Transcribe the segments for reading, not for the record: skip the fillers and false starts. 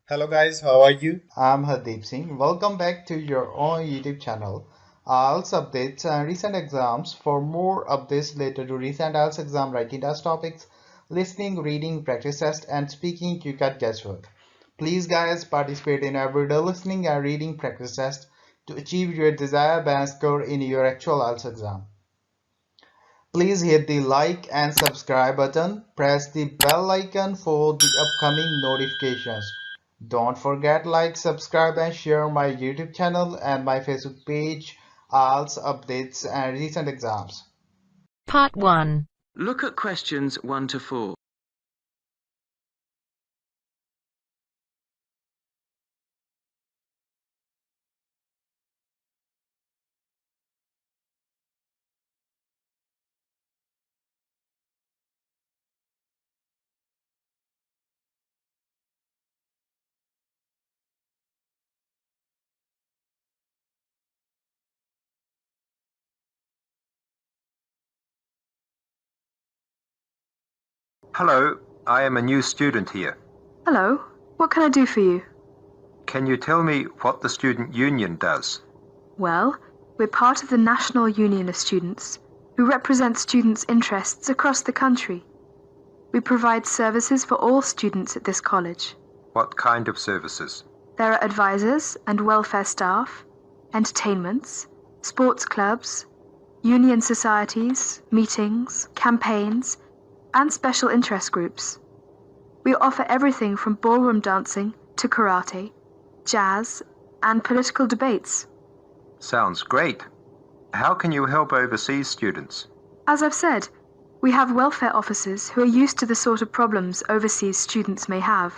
Hello guys, how are you? I'm Hardeep Singh. Welcome back to your own YouTube channel. IELTS updates and recent exams. For more updates related to recent IELTS exam writing test topics, listening, reading, practice test, and speaking, you got guesswork. Please guys participate in everyday listening and reading practice test to achieve your desired band score in your actual IELTS exam. Please hit the like and subscribe button. Press the bell icon for the upcoming notifications. Don't forget like, subscribe and share my YouTube channel and my Facebook page, IELTS updates and recent exams. Part 1. Look at questions 1 to 4. Hello, I am a new student here. Hello, what can I do for you? Can you tell me what the student union does? Well, we're part of the National Union of Students, who represent students' interests across the country. We provide services for all students at this college. What kind of services? There are advisors and welfare staff, entertainments, sports clubs, union societies, meetings, campaigns, and special interest groups. We offer everything from ballroom dancing to karate, jazz, and political debates. Sounds great. How can you help overseas students? As I've said, we have welfare officers who are used to the sort of problems overseas students may have.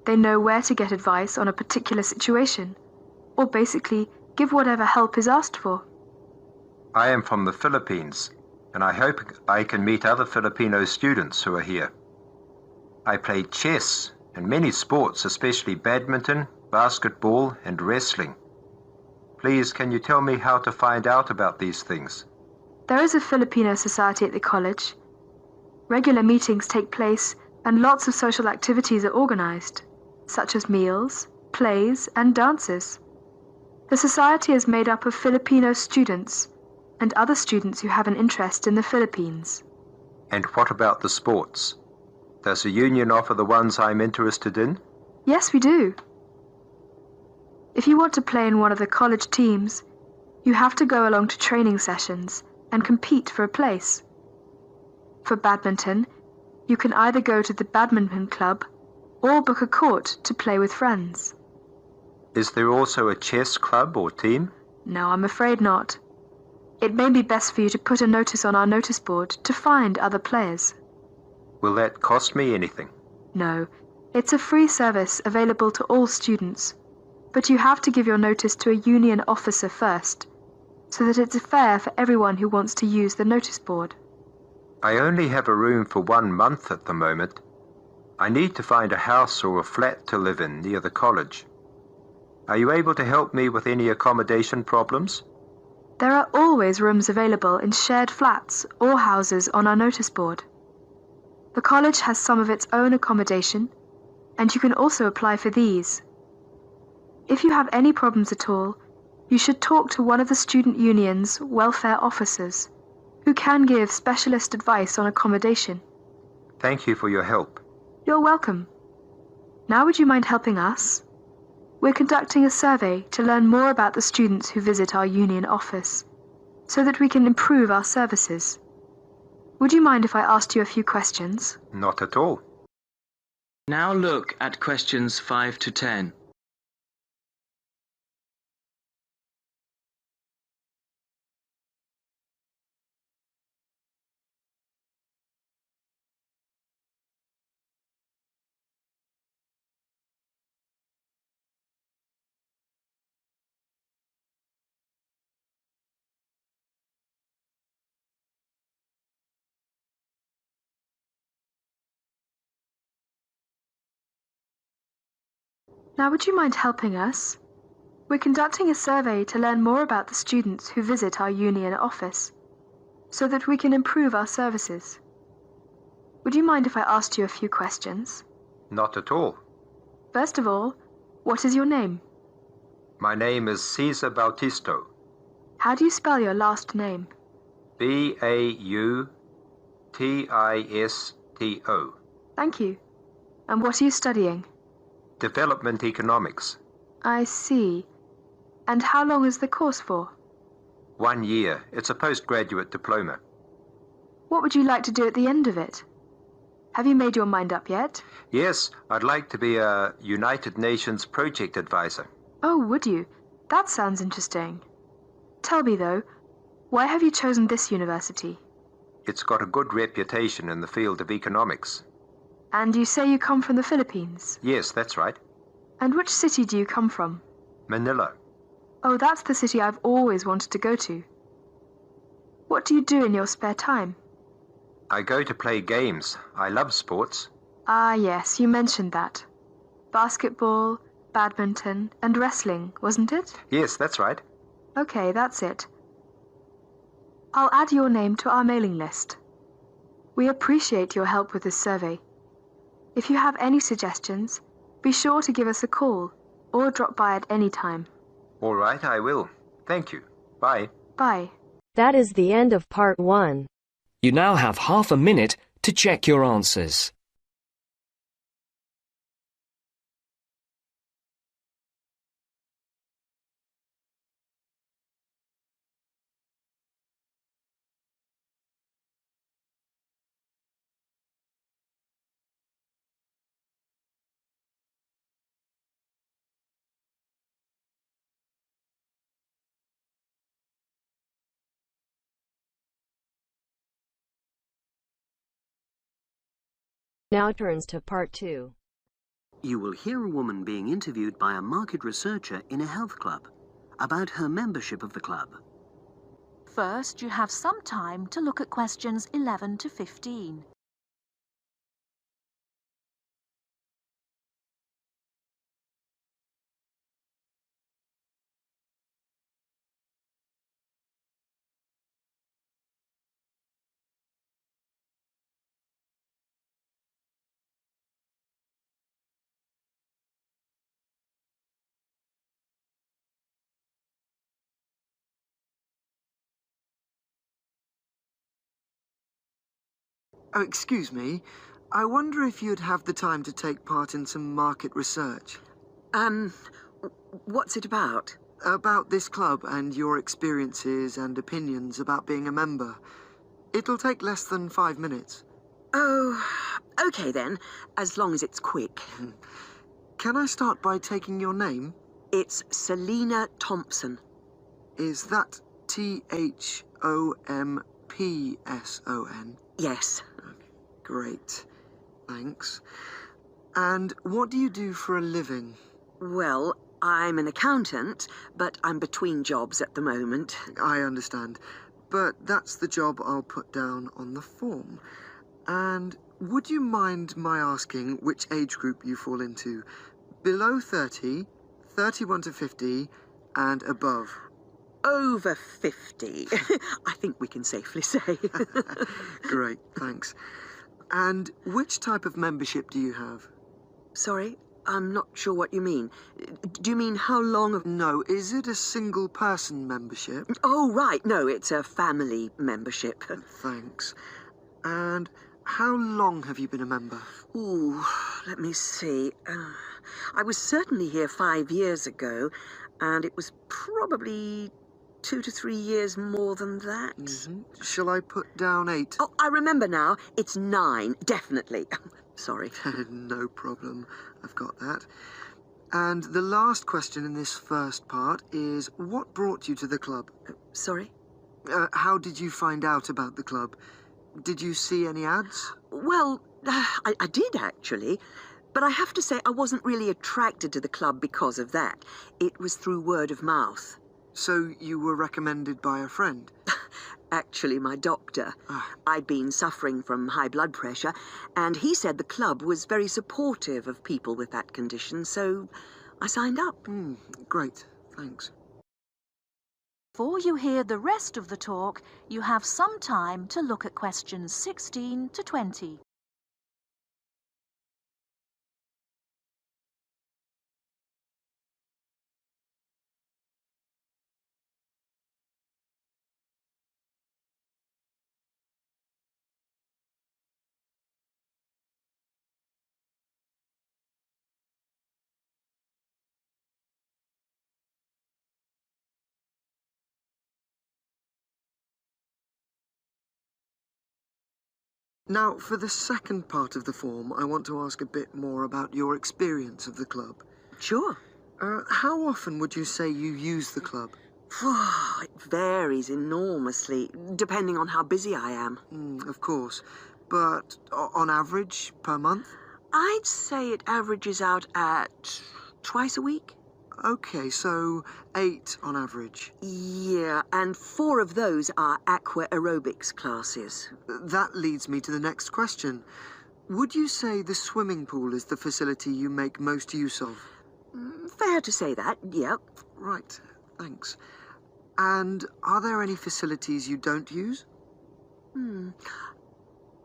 They know where to get advice on a particular situation, or basically give whatever help is asked for. I am from the Philippines, and I hope I can meet other Filipino students who are here. I play chess and many sports, especially badminton, basketball, and wrestling. Please, can you tell me how to find out about these things? There is a Filipino society at the college. Regular meetings take place and lots of social activities are organized, such as meals, plays, and dances. The society is made up of Filipino students and other students who have an interest in the Philippines. And what about the sports? Does the union offer the ones I'm interested in? Yes, we do. If you want to play in one of the college teams, you have to go along to training sessions and compete for a place. For badminton, you can either go to the badminton club or book a court to play with friends. Is there also a chess club or team? No, I'm afraid not. It may be best for you to put a notice on our notice board to find other players. Will that cost me anything? No, it's a free service available to all students, but you have to give your notice to a union officer first, so that it's fair for everyone who wants to use the notice board. I only have a room for 1 month at the moment. I need to find a house or a flat to live in near the college. Are you able to help me with any accommodation problems? There are always rooms available in shared flats or houses on our notice board. The college has some of its own accommodation, and you can also apply for these. If you have any problems at all, you should talk to one of the student union's welfare officers, who can give specialist advice on accommodation. Thank you for your help. You're welcome. Now would you mind helping us? We're conducting a survey to learn more about the students who visit our union office, so that we can improve our services. Would you mind if I asked you a few questions? Not at all. Now look at questions 5 to 10. Now would you mind helping us? We're conducting a survey to learn more about the students who visit our union office, so that we can improve our services. Would you mind if I asked you a few questions? Not at all. First of all, what is your name? My name is Cesar Bautisto. How do you spell your last name? Bautisto. Thank you. And what are you studying? Development Economics. I see. And how long is the course for? 1 year. It's a postgraduate diploma. What would you like to do at the end of it? Have you made your mind up yet? Yes, I'd like to be a United Nations project advisor. Oh, would you? That sounds interesting. Tell me, though, why have you chosen this university? It's got a good reputation in the field of economics. And you say you come from the Philippines? Yes, that's right. And which city do you come from? Manila. Oh, that's the city I've always wanted to go to. What do you do in your spare time? I go to play games. I love sports. Ah, yes, you mentioned that. Basketball, badminton, and wrestling, wasn't it? Yes, that's right. Okay, that's it. I'll add your name to our mailing list. We appreciate your help with this survey. If you have any suggestions, be sure to give us a call or drop by at any time. All right, I will. Thank you. Bye. Bye. That is the end of part 1. You now have half a minute to check your answers. Now turns to part 2. You will hear a woman being interviewed by a market researcher in a health club about her membership of the club. First, you have some time to look at questions 11 to 15. Oh, excuse me. I wonder if you'd have the time to take part in some market research. What's it about? About this club and your experiences and opinions about being a member. It'll take less than 5 minutes. Oh, okay then, as long as it's quick. Can I start by taking your name? It's Selina Thompson. Is that Thompson? Yes. Great. Thanks. And what do you do for a living? Well, I'm an accountant, but I'm between jobs at the moment. I understand. But that's the job I'll put down on the form. And would you mind my asking which age group you fall into? Below 30, 31 to 50, and above? Over 50, I think we can safely say. Great, thanks. And which type of membership do you have? Sorry, I'm not sure what you mean. Do you mean how long? No, is it a single-person membership? Oh, right, no, it's a family membership. Thanks. And how long have you been a member? Ooh, let me see. I was certainly here 5 years ago, and it was probably 2 to 3 years more than that. Shall I put down 8? Oh, I remember now. It's 9, definitely. Sorry. No problem. I've got that. And the last question in this first part is, what brought you to the club? Sorry? How did you find out about the club? Did you see any ads? Well, I did actually. But I have to say I wasn't really attracted to the club because of that. It was through word of mouth. So you were recommended by a friend? Actually, my doctor. I'd been suffering from high blood pressure, and he said the club was very supportive of people with that condition, so I signed up. Great, thanks. Before you hear the rest of the talk, you have some time to look at questions 16 to 20. Now, for the second part of the form, I want to ask a bit more about your experience of the club. Sure. How often would you say you use the club? It varies enormously, depending on how busy I am. Of course. But on average, per month? I'd say it averages out at twice a week. Okay, so 8 on average. Yeah, and 4 of those are aqua aerobics classes. That leads me to the next question. Would you say the swimming pool is the facility you make most use of? Fair to say that, yep. Right, thanks. And are there any facilities you don't use?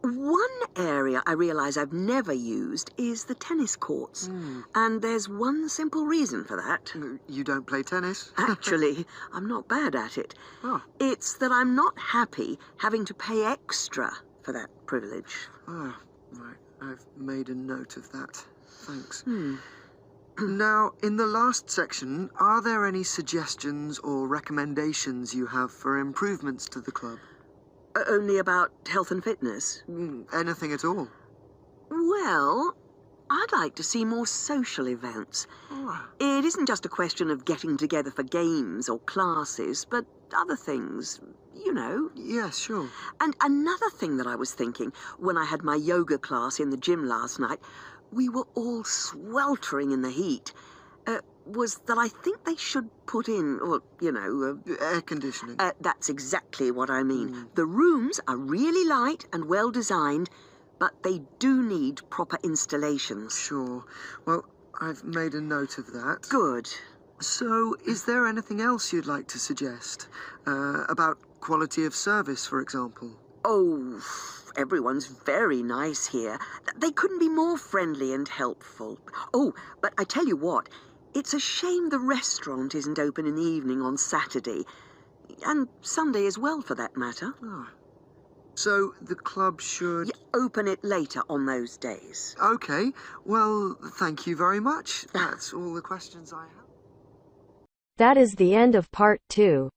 One area I realise I've never used is the tennis courts. And there's one simple reason for that. You don't play tennis? Actually, I'm not bad at it. Oh. It's that I'm not happy having to pay extra for that privilege. Oh, right. I've made a note of that. Thanks. Now, in the last section, are there any suggestions or recommendations you have for improvements to the club? Only about health and fitness? Anything at all? Well, I'd like to see more social events. It isn't just a question of getting together for games or classes, but other things, you know. Yes, sure. And another thing that I was thinking when I had my yoga class in the gym last night, we were all sweltering in the heat, was that I think they should put in, well, you know... air conditioning. That's exactly what I mean. The rooms are really light and well designed, but they do need proper installations. Sure. Well, I've made a note of that. Good. So, is there anything else you'd like to suggest? About quality of service, for example? Oh, everyone's very nice here. They couldn't be more friendly and helpful. Oh, but I tell you what, it's a shame the restaurant isn't open in the evening on Saturday. And Sunday as well, for that matter. So, the club should... open it later on those days. Okay. Well, thank you very much. That's all the questions I have. That is the end of part 2.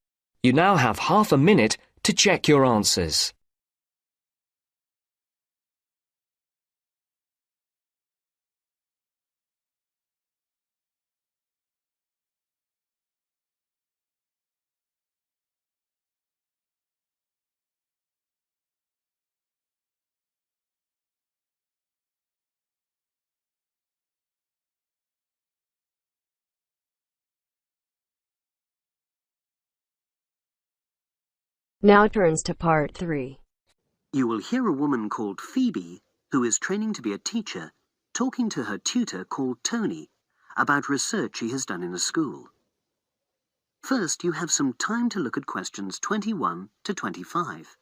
You now have half a minute to check your answers. Now turns to part 3. You will hear a woman called Phoebe, who is training to be a teacher, talking to her tutor called Tony about research she has done in a school. First, you have some time to look at questions 21 to 25.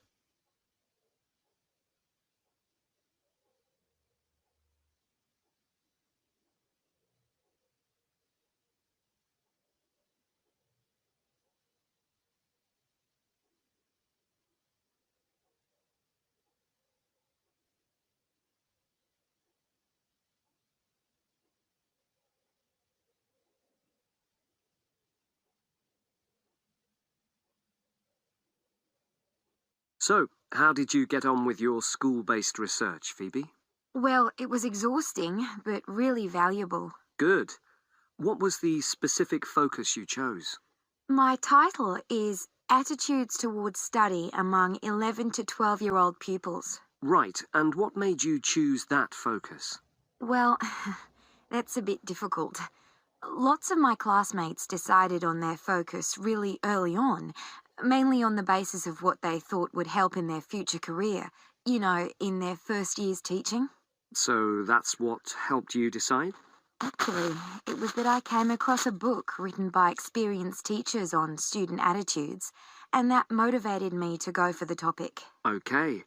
So, how did you get on with your school-based research, Phoebe? Well, it was exhausting, but really valuable. Good. What was the specific focus you chose? My title is Attitudes Towards Study Among 11 to 12-year-old Pupils. Right, and what made you choose that focus? Well, that's a bit difficult. Lots of my classmates decided on their focus really early on, mainly on the basis of what they thought would help in their future career, you know, in their first years teaching. So that's what helped you decide? Actually, it was that I came across a book written by experienced teachers on student attitudes, and that motivated me to go for the topic. Okay.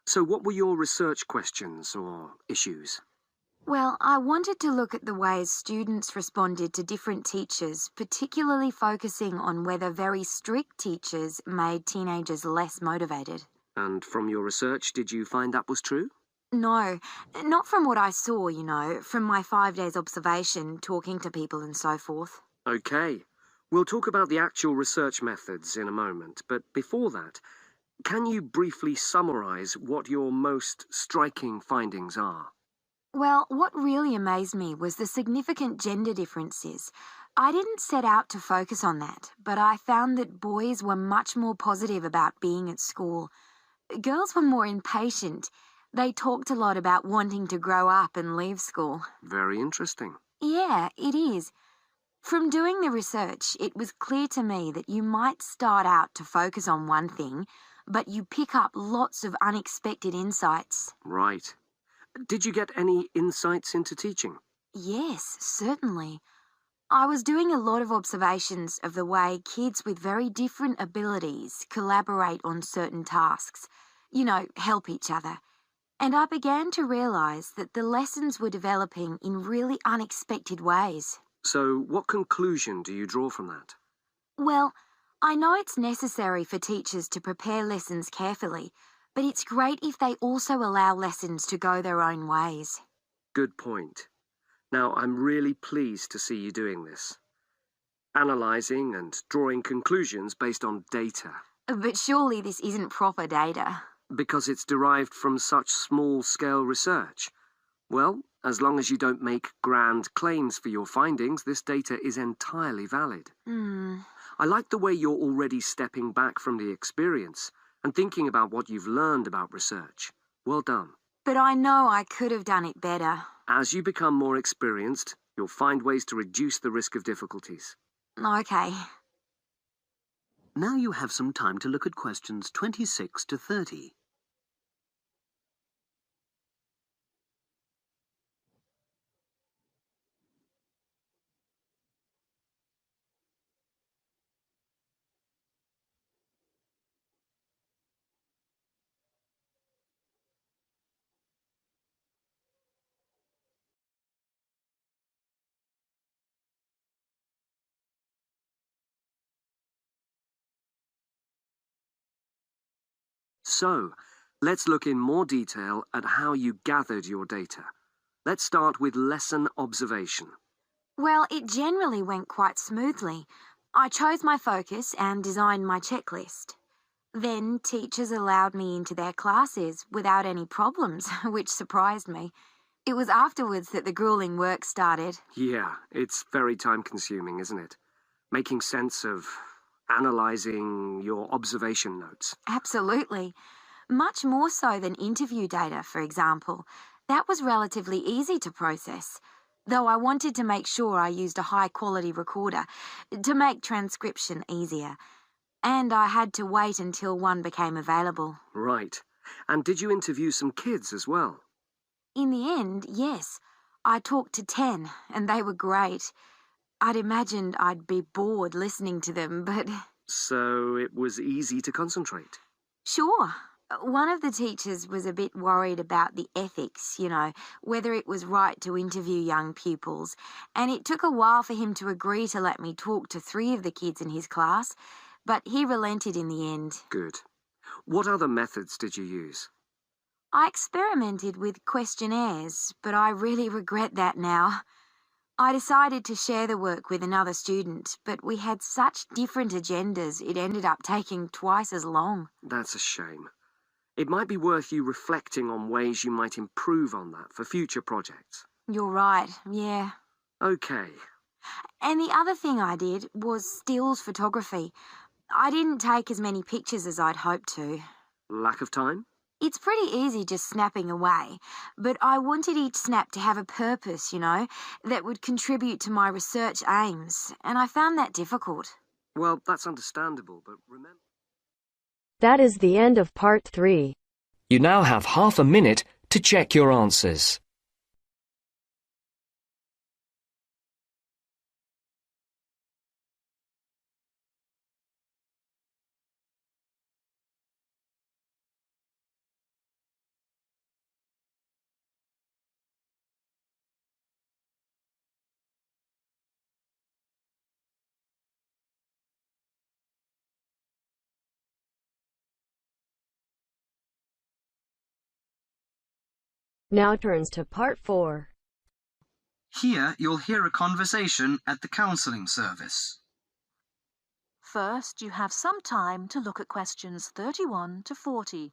So what were your research questions or issues? Well, I wanted to look at the ways students responded to different teachers, particularly focusing on whether very strict teachers made teenagers less motivated. And from your research, did you find that was true? No, not from what I saw, you know, from my 5 days observation, talking to people and so forth. Okay. We'll talk about the actual research methods in a moment, but before that, Can you briefly summarize what your most striking findings are? Well, what really amazed me was the significant gender differences. I didn't set out to focus on that, but I found that boys were much more positive about being at school. Girls were more impatient. They talked a lot about wanting to grow up and leave school. Very interesting. Yeah, it is. From doing the research, it was clear to me that you might start out to focus on one thing, but you pick up lots of unexpected insights. Right. Did you get any insights into teaching? Yes, certainly. I was doing a lot of observations of the way kids with very different abilities collaborate on certain tasks. You know, help each other. And I began to realise that the lessons were developing in really unexpected ways. So, what conclusion do you draw from that? Well, I know it's necessary for teachers to prepare lessons carefully, but it's great if they also allow lessons to go their own ways. Good point. Now, I'm really pleased to see you doing this. Analysing and drawing conclusions based on data. But surely this isn't proper data. Because it's derived from such small-scale research. Well, as long as you don't make grand claims for your findings, this data is entirely valid. I like the way you're already stepping back from the experience and thinking about what you've learned about research. Well done. But I know I could have done it better. As you become more experienced, you'll find ways to reduce the risk of difficulties. Okay. Now you have some time to look at questions 26 to 30. So, let's look in more detail at how you gathered your data. Let's start with lesson observation. Well, it generally went quite smoothly. I chose my focus and designed my checklist. Then teachers allowed me into their classes without any problems, which surprised me. It was afterwards that the grueling work started. Yeah, it's very time-consuming, isn't it? Making sense of analysing your observation notes. Absolutely. Much more so than interview data, for example. That was relatively easy to process, though I wanted to make sure I used a high-quality recorder to make transcription easier. And I had to wait until one became available. Right. And did you interview some kids as well? In the end, yes. I talked to 10, and they were great. I'd imagined I'd be bored listening to them, but... So it was easy to concentrate? Sure. One of the teachers was a bit worried about the ethics, you know, whether it was right to interview young pupils, and it took a while for him to agree to let me talk to 3 of the kids in his class, but he relented in the end. Good. What other methods did you use? I experimented with questionnaires, but I really regret that now. I decided to share the work with another student, but we had such different agendas it ended up taking twice as long. That's a shame. It might be worth you reflecting on ways you might improve on that for future projects. You're right, yeah. Okay. And the other thing I did was stills photography. I didn't take as many pictures as I'd hoped to. Lack of time? It's pretty easy just snapping away, but I wanted each snap to have a purpose, you know, that would contribute to my research aims, and I found that difficult. Well, that's understandable, but remember... That is the end of part 3. You now have half a minute to check your answers. Now turns to part 4. Here you'll hear a conversation at the counselling service. First, you have some time to look at questions 31 to 40.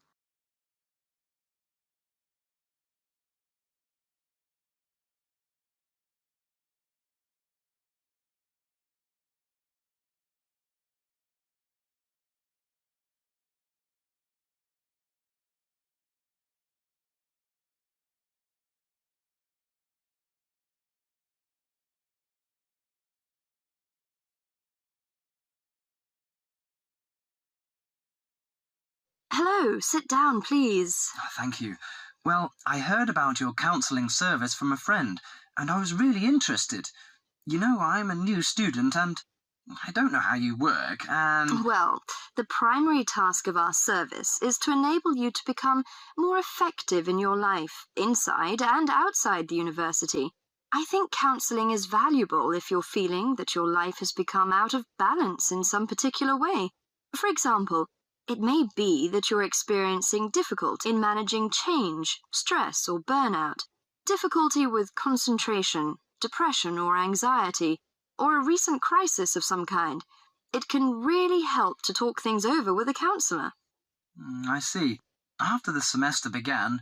Hello, sit down, please. Thank you. Well, I heard about your counselling service from a friend, and I was really interested. You know, I'm a new student, and I don't know how you work, and... Well, the primary task of our service is to enable you to become more effective in your life, inside and outside the university. I think counselling is valuable if you're feeling that your life has become out of balance in some particular way. For example, it may be that you're experiencing difficulty in managing change, stress, or burnout, difficulty with concentration, depression or anxiety, or a recent crisis of some kind. It can really help to talk things over with a counsellor. I see. After the semester began,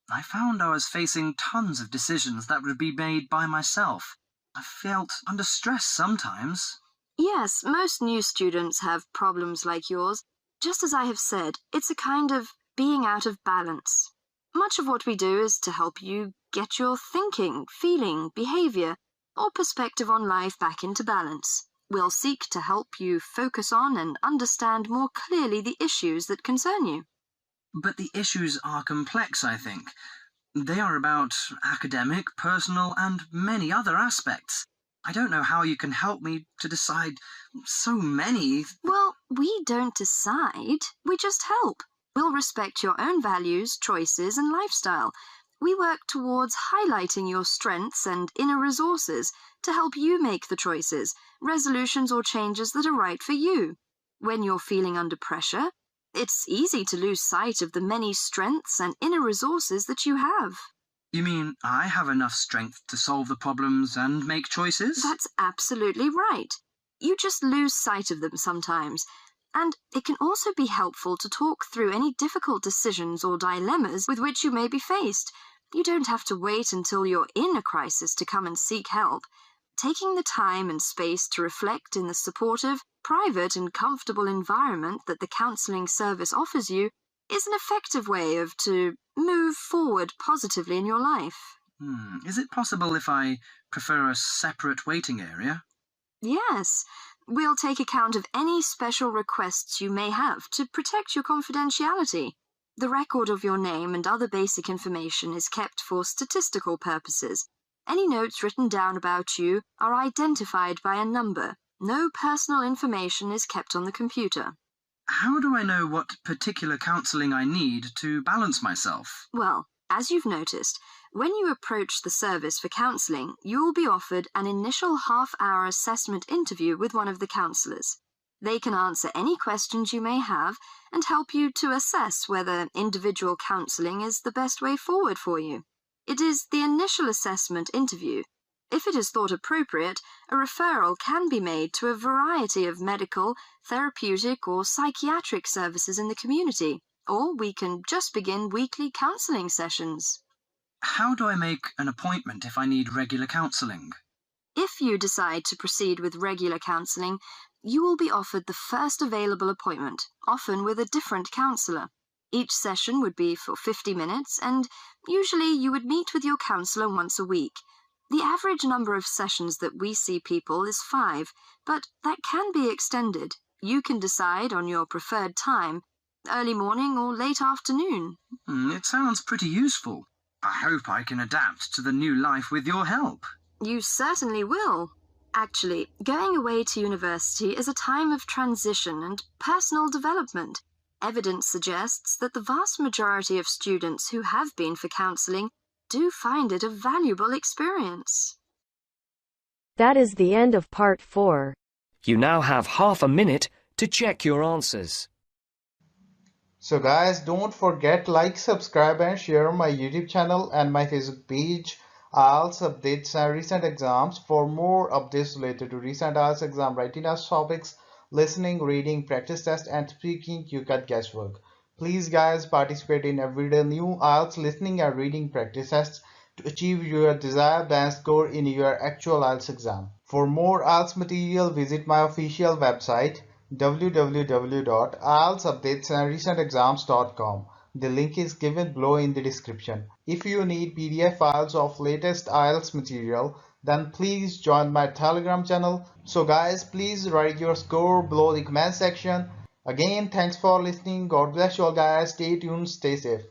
I found I was facing tons of decisions that would be made by myself. I felt under stress sometimes. Yes, most new students have problems like yours. Just as I have said, it's a kind of being out of balance. Much of what we do is to help you get your thinking, feeling, behaviour, or perspective on life back into balance. We'll seek to help you focus on and understand more clearly the issues that concern you. But the issues are complex, I think. They are about academic, personal, and many other aspects. I don't know how you can help me to decide so many... Well, we don't decide. We just help. We'll respect your own values, choices, and lifestyle. We work towards highlighting your strengths and inner resources to help you make the choices, resolutions, or changes that are right for you. When you're feeling under pressure, it's easy to lose sight of the many strengths and inner resources that you have. You mean I have enough strength to solve the problems and make choices? That's absolutely right. You just lose sight of them sometimes. And it can also be helpful to talk through any difficult decisions or dilemmas with which you may be faced. You don't have to wait until you're in a crisis to come and seek help. Taking the time and space to reflect in the supportive, private and comfortable environment that the counselling service offers you is an effective way to move forward positively in your life. Is it possible if I prefer a separate waiting area? Yes. We'll take account of any special requests you may have to protect your confidentiality. The record of your name and other basic information is kept for statistical purposes. Any notes written down about you are identified by a number. No personal information is kept on the computer. How do I know what particular counselling I need to balance myself? Well, as you've noticed, when you approach the service for counselling, you will be offered an initial half-hour assessment interview with one of the counsellors. They can answer any questions you may have and help you to assess whether individual counselling is the best way forward for you. It is the initial assessment interview. If it is thought appropriate, a referral can be made to a variety of medical, therapeutic or psychiatric services in the community, or we can just begin weekly counselling sessions. How do I make an appointment if I need regular counselling? If you decide to proceed with regular counselling, you will be offered the first available appointment, often with a different counsellor. Each session would be for 50 minutes, and usually you would meet with your counsellor once a week. The average number of sessions that we see people is 5, but that can be extended. You can decide on your preferred time, early morning or late afternoon. It sounds pretty useful. I hope I can adapt to the new life with your help. You certainly will. Actually, going away to university is a time of transition and personal development. Evidence suggests that the vast majority of students who have been for counselling do find it a valuable experience. That is the end of part 4. You now have half a minute to check your answers. So guys, don't forget like, subscribe and share my YouTube channel and my Facebook page. IELTS updates and recent exams. For more updates related to recent IELTS exam writing as topics, listening, reading, practice test, and speaking you cut guesswork. Please guys participate in everyday new IELTS listening and reading practice tests to achieve your desired band score in your actual IELTS exam. For more IELTS material, visit my official website www.ieltsupdatesandrecentexams.com. The link is given below in the description. If you need PDF files of latest IELTS material, then please join my Telegram channel. So guys, please write your score below the comment section. Again, thanks for listening. God bless you all guys. Stay tuned, stay safe.